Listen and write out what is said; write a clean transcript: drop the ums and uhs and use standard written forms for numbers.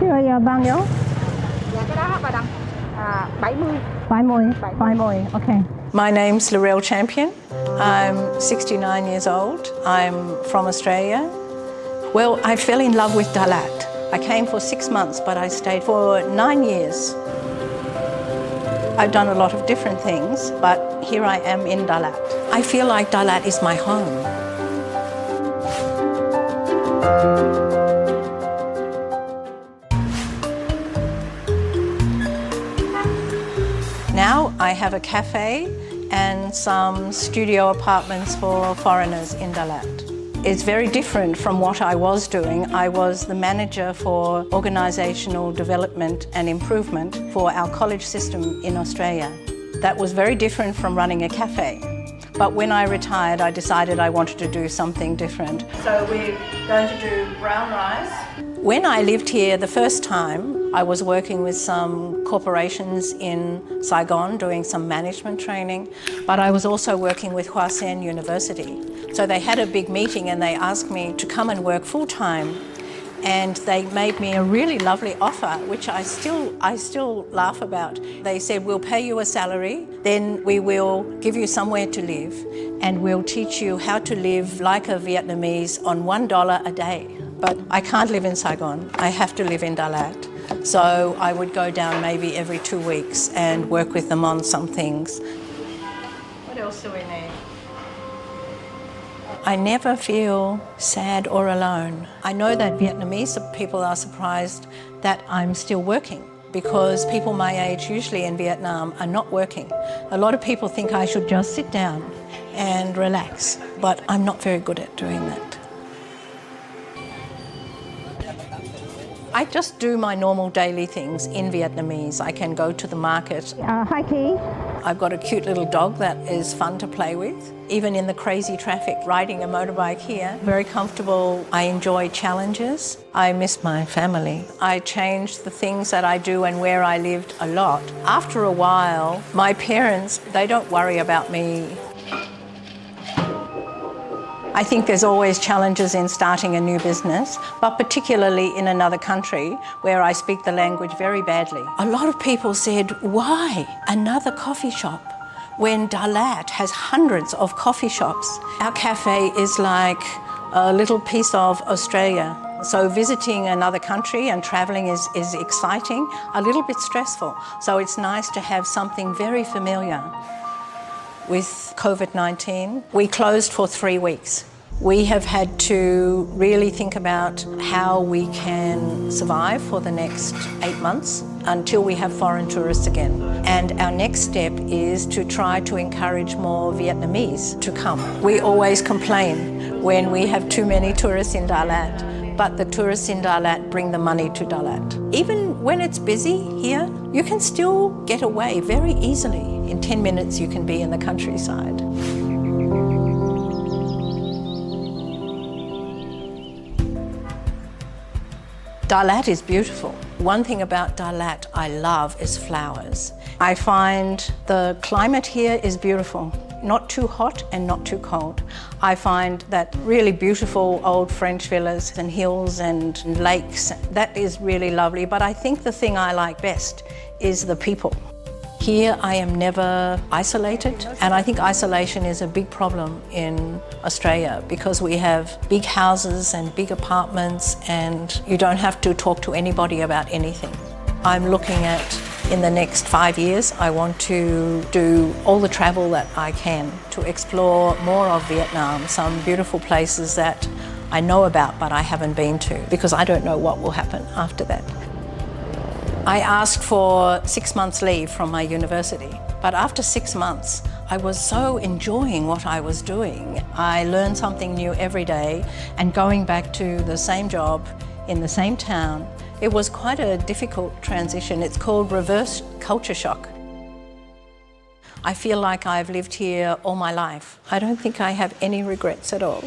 Rồi bao nhiêu? Dạ cái đó bà đăng 70. 70, okay. My name's Laurel Champion. I'm 69 years old. I'm from Australia. Well, I fell in love with Dalat. I came for 6 months, but I stayed for 9 years. I've done a lot of different things, but here I am in Dalat. I feel like Dalat is my home. Now I have a cafe and some studio apartments for foreigners in Dalat. It's very different from what I was doing. I was the manager for organisational development and improvement for our college system in Australia. That was very different from running a cafe. But when I retired, I decided I wanted to do something different. So we're going to do brown rice. When I lived here the first time, I was working with some corporations in Saigon doing some management training, but I was also working with Hoa Sen University. So they had a big meeting and they asked me to come and work full-time, and they made me a really lovely offer, which I still laugh about. They said, we'll pay you a salary, then we will give you somewhere to live, and we'll teach you how to live like a Vietnamese on $1 a day. But I can't live in Saigon. I have to live in Dalat. So I would go down maybe every 2 weeks and work with them on some things. What else do we need? I never feel sad or alone. I know that Vietnamese people are surprised that I'm still working, because people my age, usually in Vietnam, are not working. A lot of people think I should just sit down and relax, but I'm not very good at doing that. I just do my normal daily things in Vietnamese. I can go to the market. Hi, Key. I've got a cute little dog that is fun to play with. Even in the crazy traffic, riding a motorbike here, very comfortable. I enjoy challenges. I miss my family. I changed the things that I do and where I lived a lot. After a while, my parents, they don't worry about me. I think there's always challenges in starting a new business, but particularly in another country where I speak the language very badly. A lot of people said, why another coffee shop when Dalat has hundreds of coffee shops? Our cafe is like a little piece of Australia. So visiting another country and travelling is exciting, a little bit stressful. So it's nice to have something very familiar. With COVID-19, we closed for 3 weeks. We have had to really think about how we can survive for the next 8 months until we have foreign tourists again. And our next step is to try to encourage more Vietnamese to come. We always complain when we have too many tourists in Dalat, but the tourists in Dalat bring the money to Dalat. Even when it's busy here, you can still get away very easily. In 10 minutes, you can be in the countryside. Dalat is beautiful. One thing about Dalat I love is flowers. I find the climate here is beautiful. Not too hot and not too cold. I find that really beautiful old French villas and hills and lakes. That is really lovely, but I think the thing I like best is the people. Here I am never isolated, and I think isolation is a big problem in Australia because we have big houses and big apartments and you don't have to talk to anybody about anything. I'm looking at, in the next 5 years, I want to do all the travel that I can to explore more of Vietnam, some beautiful places that I know about but I haven't been to because I don't know what will happen after that. I asked for 6 months leave from my university, but after 6 months, I was so enjoying what I was doing. I learned something new every day, and going back to the same job in the same town, it was quite a difficult transition. It's called reverse culture shock. I feel like I've lived here all my life. I don't think I have any regrets at all.